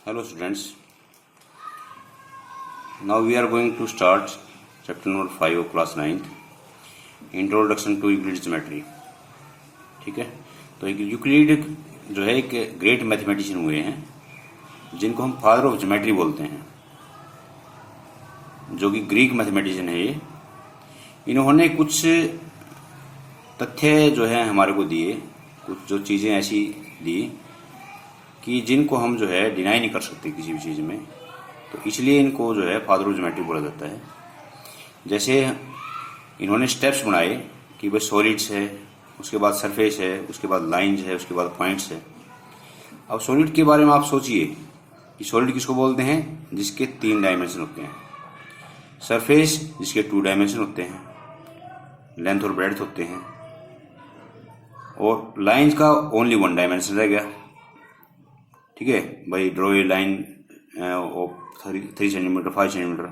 Hello students, now we are going to start chapter number 5 of class 9th, introduction to Euclid geometry. ठीक है, तो एक Euclid जो है एक ग्रेट मैथमेटिशियन हुए हैं जिनको हम फादर ऑफ ज्योमेट्री बोलते हैं, जो कि ग्रीक मैथमेटिशियन है ये। इन्होंने कुछ तथ्य जो है हमारे को दिए, कुछ जो चीज़ें ऐसी दी कि जिनको हम जो है डिनाई नहीं कर सकते किसी भी चीज़ में, तो इसलिए इनको जो है फादर ऑफ ज्योमेट्री बोला जाता है। जैसे इन्होंने स्टेप्स बनाए कि भाई सॉलिड्स है, उसके बाद सरफेस है, उसके बाद लाइंस है, उसके बाद पॉइंट्स है। अब सॉलिड के बारे में आप सोचिए कि सॉलिड किसको बोलते हैं, जिसके 3 डायमेंशन होते हैं। सरफेस जिसके 2 डायमेंशन होते हैं, लेंथ और ब्रेड्थ होते हैं। और लाइंस का ओनली 1 डायमेंशन रह गया। ठीक है भाई, draw a line of 3 centimetre 5 centimetre.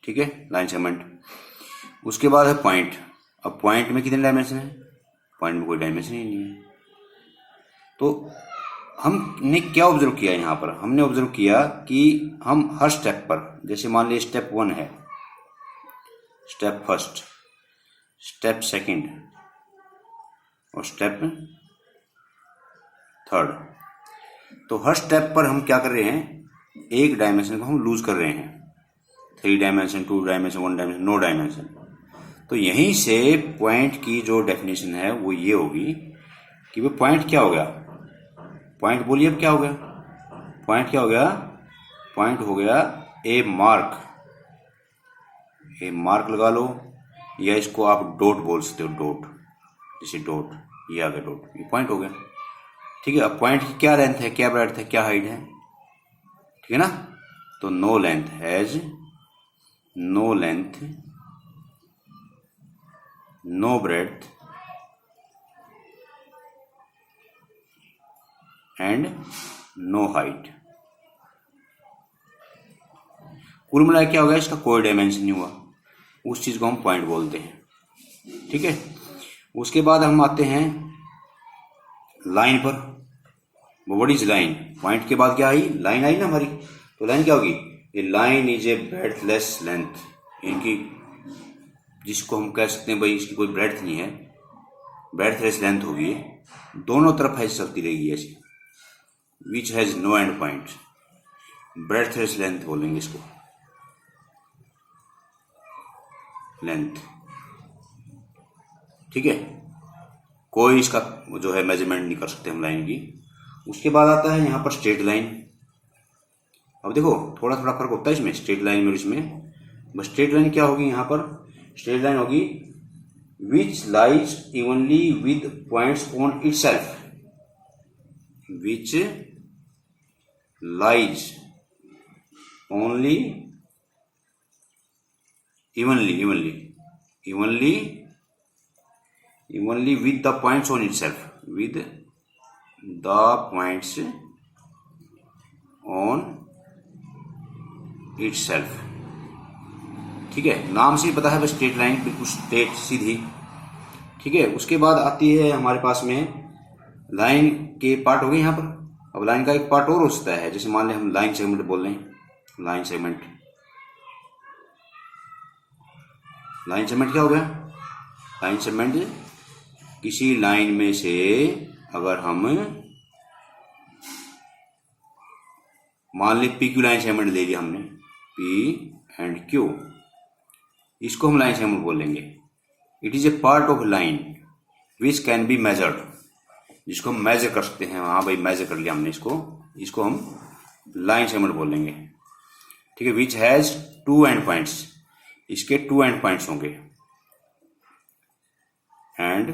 ठीक है, लाइन सेगमेंट। उसके बाद है पॉइंट। अब पॉइंट में कितने डायमेंशन है? पॉइंट में कोई डायमेंशन ही नहीं है। तो हमने क्या ऑब्जर्व किया यहाँ पर? हमने ऑब्जर्व किया कि हम हर स्टेप पर, जैसे मान लीजिए स्टेप 1 है, स्टेप फर्स्ट, स्टेप सेकंड और स्टेप थर्ड, तो हर स्टेप पर हम क्या कर रहे हैं, एक डायमेंशन को हम लूज कर रहे हैं। 3 dimension, 2 dimension, 1 dimension, no dimension. तो यहीं से पॉइंट की जो डेफिनेशन है वो ये होगी कि वो पॉइंट क्या हो गया। पॉइंट बोलिए अब क्या हो गया? पॉइंट क्या हो गया? पॉइंट हो गया ए मार्क। ए मार्क लगा लो, या इसको आप डॉट बोल सकते हो, डॉट, जैसे डॉट, ये आ गया डॉट, ये पॉइंट हो गया। ठीक है, अब पॉइंट की क्या लेंथ है, क्या ब्रेड्थ है, क्या हाइट है? ठीक है ना? तो no length has, no length, no breadth and no height. कुल मिला क्या हो गया, इसका कोई डायमेंशन नहीं हुआ। उस चीज को हम पॉइंट बोलते हैं। ठीक है, उसके बाद हम आते हैं लाइन पर। What is line? पॉइंट के बाद क्या आई? लाइन आई ना हमारी। तो लाइन क्या होगी? ए लाइन इज ए ब्रेडथलेस लेंथ। इनकी, जिसको हम कह सकते हैं भाई इसकी कोई ब्रेड्थ नहीं है, ब्रेडथलेस लेंथ होगी, दोनों तरफ ऐसे चलती रहेगी ऐसे, which has no end point. Breadthless length बोलेंगे इसको, लेंथ। ठीक है, कोई इसका जो है मेजरमेंट नहीं कर सकते हम लाइन की। उसके बाद आता है यहाँ पर स्ट्रेट लाइन। अब देखो थोड़ा थोड़ा फर्क होता है इसमें, स्ट्रेट लाइन में इसमें। बस स्ट्रेट लाइन क्या होगी यहाँ पर? स्ट्रेट लाइन होगी which lies evenly with points on itself. Which lies only evenly with the points on itself, with the points on itself। ठीक है, नाम से ही पता है बस, स्ट्रेट लाइन बिल्कुल स्ट्रेट, सीधी। ठीक है, उसके बाद आती है हमारे पास में लाइन के पार्ट हो गए यहाँ पर। अब लाइन का एक पार्ट और हो सकता है, जैसे मान लें हम लाइन सेगमेंट बोल रहे हैं। लाइन सेगमेंट, लाइन सेगमेंट क्या हो गया? लाइन सेगमेंट किसी लाइन में से अगर हम मान ली पी क्यू लाइन सेगमेंट ले लिया हमने, पी एंड क्यू, इसको हम लाइन सेगमेंट बोलेंगे। It is a part of line which can be measured, जिसको हम मेजर कर सकते हैं। हाँ भाई, मेजर कर लिया हमने इसको हम लाइन सेगमेंट बोलेंगे। ठीक है, विच हैज 2 एंड पॉइंट्स, इसके 2 एंड पॉइंट्स होंगे, एंड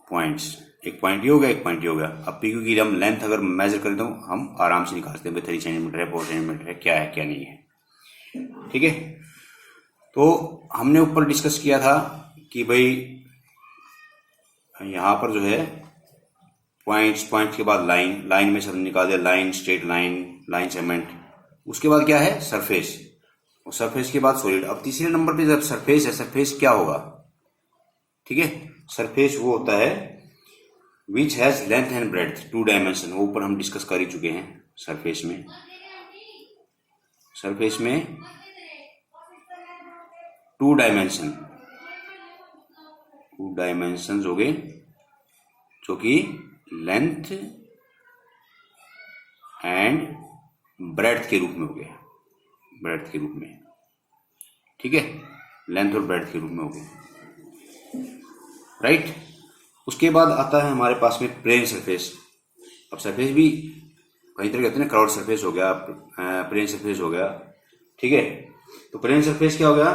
पॉइंट्स, एक पॉइंट ये हो गया, एक पॉइंट ये हो गया। अब पी क्यू की हम लेंथ अगर मेजर करें तो हम आराम से निकाल सकते हैं, 3 सेंटीमीटर है, 4 सेंटीमीटर है, क्या है क्या नहीं है। ठीक है, तो हमने ऊपर डिस्कस किया था कि भाई यहां पर जो है पॉइंट्स के बाद लाइन, लाइन में सब निकाल दिया, line, straight line, line segment. उसके बाद क्या है? सरफेस, और सरफेस के बाद सॉलिड। अब तीसरे नंबर पे जब सरफेस है, सरफेस क्या होगा? ठीक है, सरफेस वो होता है which has length and breadth 2 dimension, वो ऊपर हम डिस्कस कर ही चुके हैं। सरफेस में 2 डायमेंशन हो गए, जो कि लेंथ एंड ब्रेड्थ के रूप में हो गया, ब्रेड्थ के रूप में, ठीक है, लेंथ और ब्रेड्थ के रूप में हो गए, राइट। उसके बाद आता है हमारे पास में प्लेन सरफेस। अब सरफेस भी कई तरह कहते हैं ना, कर्व्ड सरफेस हो गया, प्लेन सरफेस हो गया, ठीक है। तो प्लेन सरफेस क्या हो गया,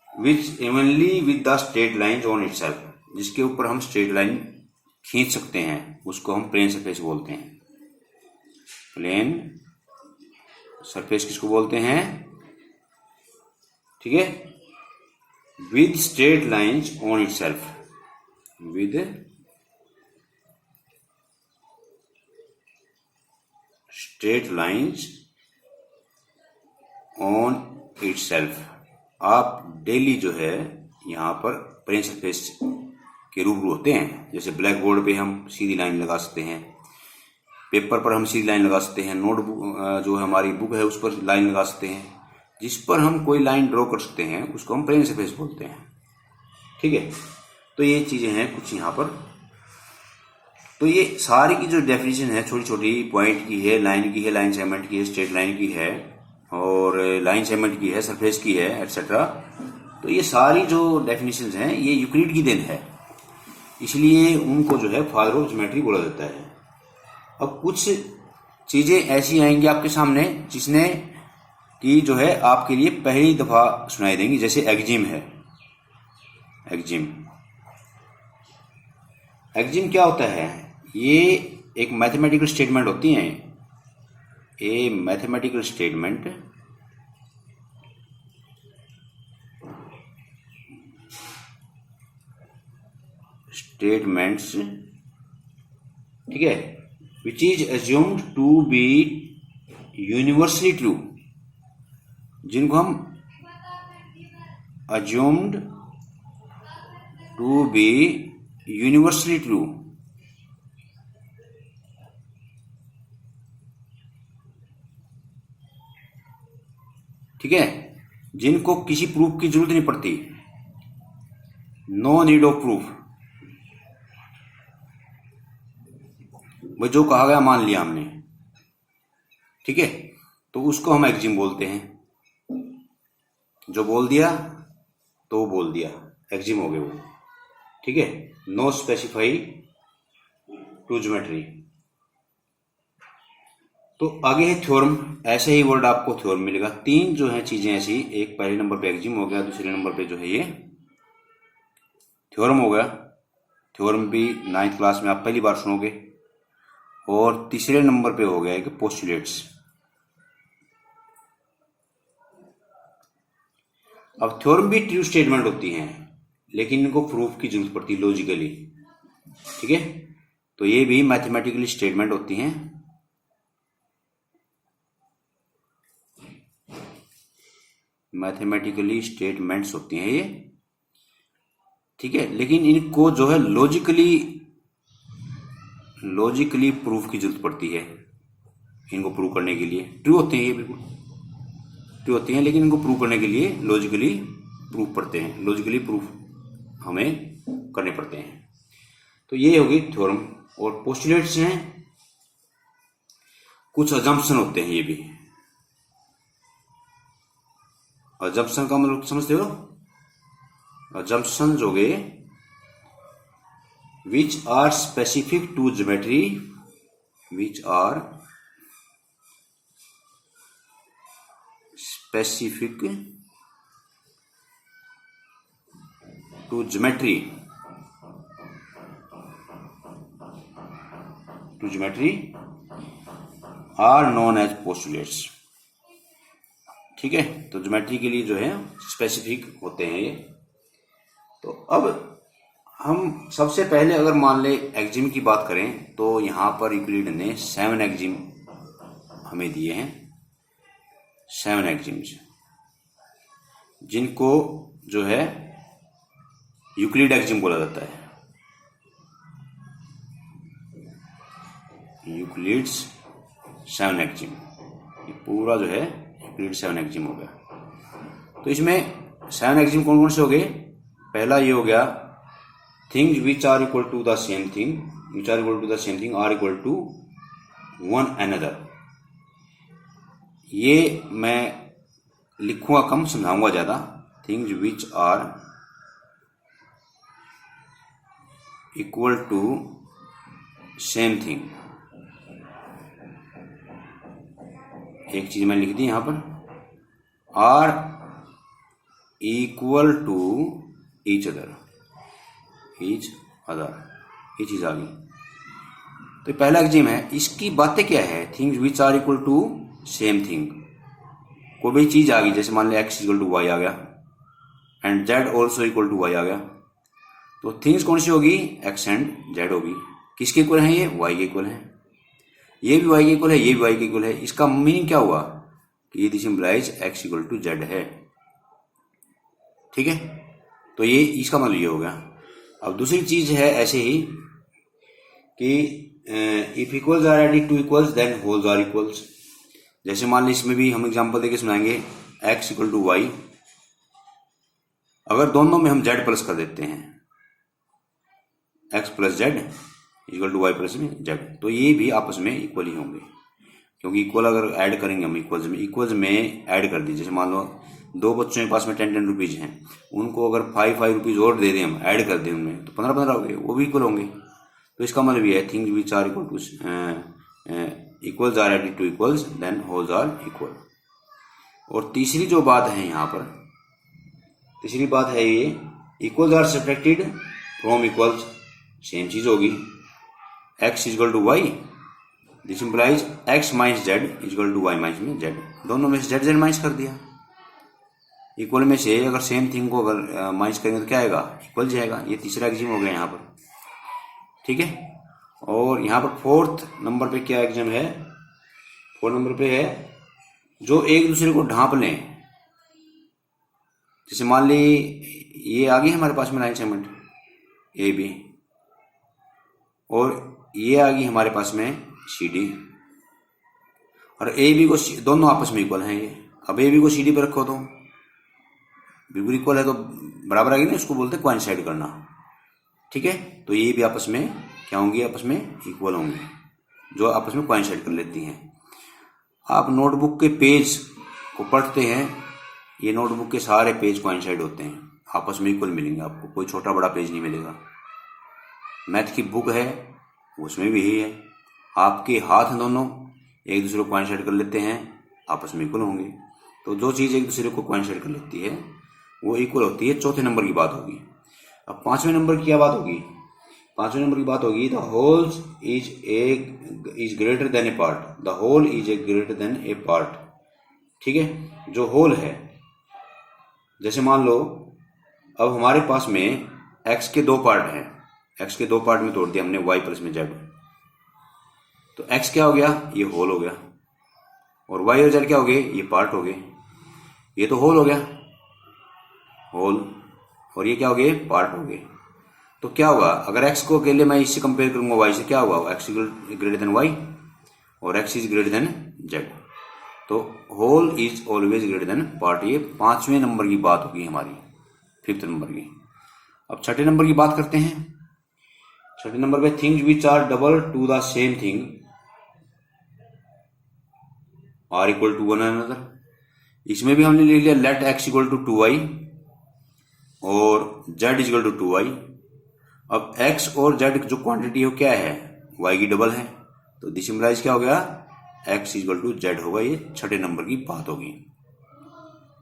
which evenly with the straight line on itself, जिसके ऊपर हम स्ट्रेट लाइन खींच सकते हैं, उसको हम प्लेन सरफेस बोलते हैं। प्लेन सरफेस किसको बोलते हैं, ठीक है, with straight lines on itself, with straight lines on itself. आप डेली जो है यहाँ पर प्लेन सरफेस के रूबरू होते हैं। जैसे ब्लैक बोर्ड पे हम सीधी लाइन लगा सकते हैं, पेपर पर हम सीधी लाइन लगा सकते हैं, नोटबुक जो हमारी बुक है उस पर लाइन लगा सकते हैं। जिस पर हम कोई लाइन ड्रॉ कर सकते हैं उसको हम प्लेन सरफेस बोलते हैं, ठीक है। तो ये चीजें हैं कुछ यहाँ पर। तो ये सारी की जो डेफिनेशन है छोटी छोटी पॉइंट की है, लाइन की है, लाइन सेगमेंट की है, स्ट्रेट लाइन की है, और लाइन सेगमेंट की है, सरफेस की है, एटसेट्रा। तो ये सारी जो डेफिनेशंस हैं ये यूक्लिड की देन है, इसलिए उनको जो है फादर ऑफ ज्योमेट्री बोला जाता है। अब कुछ चीजें ऐसी आएंगी आपके सामने जिसने कि जो है आपके लिए पहली दफा सुनाई देंगी। जैसे एक्जिम है, एक्जिम क्या होता है, ये एक मैथमेटिकल स्टेटमेंट होती है, ए मैथमेटिकल स्टेटमेंट्स, ठीक है, which is assumed to be universally true, जिनको हम assumed to be universally true, ठीक है, जिनको किसी प्रूफ की जरूरत नहीं पड़ती, नो नीड ऑफ प्रूफ। भाई जो कहा गया मान लिया हमने, ठीक है, तो उसको हम एक्जिम बोलते हैं। जो बोल दिया तो वो बोल दिया, एक्जिम हो गए वो, ठीक है। No specify to geometry. तो आगे है थ्योरम, ऐसे ही वर्ड आपको थ्योरम मिलेगा। 3 जो है चीजें ऐसी, एक पहले नंबर पे एक्जिम हो गया, दूसरे नंबर पे जो है ये थ्योरम हो गया। थ्योरम भी 9th क्लास में आप पहली बार सुनोगे। और तीसरे नंबर पे हो गया है कि पोस्टुलेट्स। अब थ्योरम भी ट्रू स्टेटमेंट होती हैं, लेकिन इनको प्रूफ की जरूरत पड़ती है लॉजिकली, ठीक है। तो ये भी मैथमेटिकली स्टेटमेंट होती हैं, मैथमेटिकली स्टेटमेंट्स होती हैं ये, ठीक है। लेकिन इनको जो है लॉजिकली प्रूफ की जरूरत पड़ती है, इनको प्रूव करने के लिए। ट्रू होते हैं ये, बिल्कुल ट्रू होती हैं, लेकिन इनको प्रूव करने के लिए लॉजिकली प्रूफ पड़ते हैं, लॉजिकली प्रूफ हमें करने पड़ते हैं। तो ये होगी थ्योरम। और पोस्टुलेट्स हैं, कुछ अजम्पशन होते हैं ये भी। अजम्पशन का मतलब समझते हो, assumptions हो गए which are specific to geometry, which are specific to geometry, are known as postulates, ठीक है। तो ज्योमेट्री के लिए जो है स्पेसिफिक होते हैं ये। तो अब हम सबसे पहले अगर मान ले एक्जिम की बात करें तो यहाँ पर यूक्लिड ने 7 एक्जिम हमें दिए हैं, 7 एक्जिम्स, जिनको जो है यूक्लिड एक्जिम बोला जाता है। यूक्लिड्स 7 एक्जिम, ये पूरा जो है यूक्लिड्स 7 एक्जिम हो गया। तो इसमें 7 एक्जिम कौन कौन से हो गए? पहला ये हो गया things which are equal to the same thing, which are equal to the same thing are equal to one another. ये मैं लिखूंगा कम, समझाऊंगा ज्यादा। Things which are equal to same thing, एक चीज मैंने लिख दी यहां पर, are equal to each other, each other, ये चीज आ गई। तो पहला एक्जिम है, इसकी बातें क्या है? Things which are equal to same thing, कोई भी चीज आ गई, जैसे मान लिया एक्स इक्वल टू वाई आ गया and Z also equal to Y आ गया, तो थिंग्स कौन सी होगी? एक्स एंड जेड होगी। किसके इक्वल है? ये वाई के इक्वल है, ये भी वाई के इक्वल है, ये भी वाई के इक्वल है। इसका मीनिंग क्या हुआ कि this implies X equal to Z है, ठीक है। तो ये इसका मतलब ये हो गया। अब दूसरी चीज है ऐसे ही कि if equals are added to equals then wholes are equals. जैसे मान लीजिए इसमें भी हम एग्जांपल देके सुनाएंगे, एक्स इक्वल टू वाई, अगर दोनों में हम जेड प्लस कर देते हैं, x plus z equal to y plus में जेड, तो ये भी आपस में इक्वल ही होंगे, क्योंकि इक्वल अगर ऐड करेंगे हम इक्वल्स में ऐड कर दीजिए। जैसे मान लो दो बच्चों के पास में 10 रुपीज हैं, उनको अगर 5 रुपीज और दे दें, हम ऐड कर दें उनमें, तो 15 हो गए, वो भी इक्वल होंगे। तो इसका मतलब ये है things which are equal to equals are added to equals then wholes are equal. और तीसरी जो बात है यहाँ पर, तीसरी बात है ये equals are subtracted from equals, same चीज होगी, x equal to y, this implies x minus z equal to y minus z, दोनों में से जेड जेड माइनस कर दिया। इक्वल में से अगर सेम थिंग को अगर माइनस करेंगे तो क्या आएगा? इक्वल जाएगा। ये तीसरा एक्जिम हो गया यहाँ पर, ठीक है। और यहाँ पर फोर्थ नंबर पे क्या एक्जिम है? फोर्थ नंबर पे है जो एक दूसरे को ढांप लें। जैसे मान ली ये आ गई हमारे पास में लाइन सेगमेंट ए बी, और ये आ गई हमारे पास में सी डी, और ए बी को दोनों आपस में इक्वल हैं ये। अब ए बी को सी डी पर रखो तो बिल्कुल इक्वल है, तो बराबर आ गई ना, इसको बोलते हैं कोइंसाइड करना, ठीक है। तो ये भी आपस में क्या होंगी? आपस में इक्वल होंगे, जो आपस में कोइंसाइड कर लेती हैं। आप नोटबुक के पेज को पढ़ते हैं, ये नोटबुक के सारे पेज कोइंसाइड होते हैं, आपस में इक्वल मिलेंगे आपको, कोई छोटा बड़ा पेज नहीं मिलेगा। मैथ की बुक है उसमें भी यही है, आपके हाथ हैं दोनों एक दूसरे को कोइंसाइड कर लेते हैं, आपस में इक्वल होंगे। तो जो चीज एक दूसरे को कोइंसाइड कर लेती है वो इक्वल होती है। चौथे नंबर की बात होगी। अब पांचवें नंबर की क्या बात होगी? पांचवें नंबर की बात होगी the wholes is greater than a part, the whole is a greater than a part, ठीक है। जो होल है, जैसे मान लो अब हमारे पास में एक्स के दो पार्ट हैं, एक्स के दो पार्ट में तोड़ दिया हमने वाई प्लस में जेड, तो एक्स क्या हो गया? ये होल हो गया, और वाई और जेड क्या हो गए? ये पार्ट हो गए। ये तो होल हो गया, होल, और ये क्या हो गए? पार्ट हो गए। तो क्या होगा अगर एक्स को अकेले मैं इससे कंपेयर करूंगा वाई से, क्या होगा? एक्स ग्रेटर देन वाई और X is greater than Z, तो whole is always greater than part. ये पांचवें नंबर की बात होगी हमारी, फिफ्थ नंबर की। अब छठे नंबर की बात करते हैं। छठे नंबर पे things which are double to the same thing are equal to one another. इसमें भी हमने ले लिया late x equal to 2y और z इक्वल टू 2y। अब x और z जो क्वांटिटी हो क्या है? y की डबल है, तो दिस इंप्लाइज क्या हो गया? x इक्वल टू z होगा। ये छठे नंबर की बात होगी।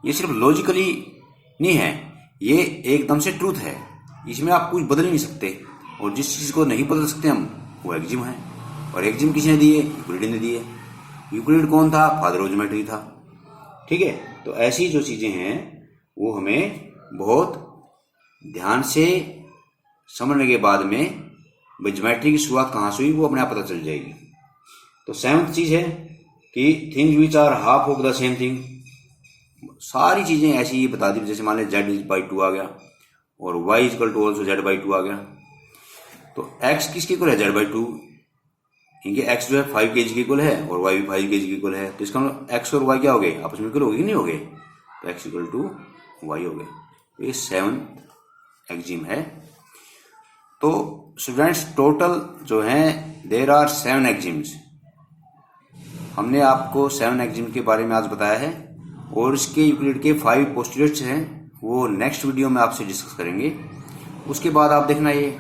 ये सिर्फ लॉजिकली नहीं है, ये एकदम से ट्रूथ है, इसमें आप कुछ बदल नहीं सकते, और जिस चीज को नहीं बदल सकते हम वो एक्जिम है। और एक्जिम किसने दिए? यूक्लिड ने दिए। यूक्लिड कौन था? फादर ऑफ ज्योमेट्री था, ठीक है। तो ऐसी जो चीजें हैं वो हमें बहुत ध्यान से समझने के बाद में ज्योमेट्री की शुरुआत कहाँ से हुई वो अपने आप पता चल जाएगी। तो सेवंथ चीज है कि things which are half of the same thing. सारी चीजें ऐसी ही बता दी, जैसे मान लें z इज बाई 2 आ गया और y equal to also z by 2 आ गया, तो x किसके इक्वल है? z बाई 2, इनके एक्स जो है 5 kg के इक्वल है और वाई भी 5 kg के इक्वल है, तो इसका मतलब एक्स और वाई क्या हो गए, आपस में इक्वल हो गए कि नहीं हो गए, तो एक्स इक्वल टू वाई हो गए। तो ये 7th एक्जिम है। तो स्टूडेंट्स टोटल जो है देयर आर 7 एक्जिम्स। हमने आपको 7 एक्जिम के बारे में आज बताया है और इसके यूक्लिड के 5 पोस्टुलेट्स हैं वो नेक्स्ट वीडियो में आपसे डिस्कस करेंगे। उसके बाद आप देखना ये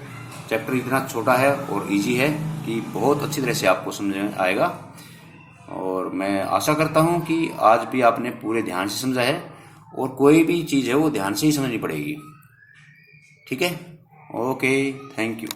चैप्टर इतना छोटा है और इजी है कि बहुत अच्छी तरह से आपको समझ में आएगा। और मैं आशा करता हूँ कि आज भी आपने पूरे ध्यान से समझा है और कोई भी चीज़ है वो ध्यान से ही समझनी पड़ेगी। ठीक है, ओके, थैंक यू।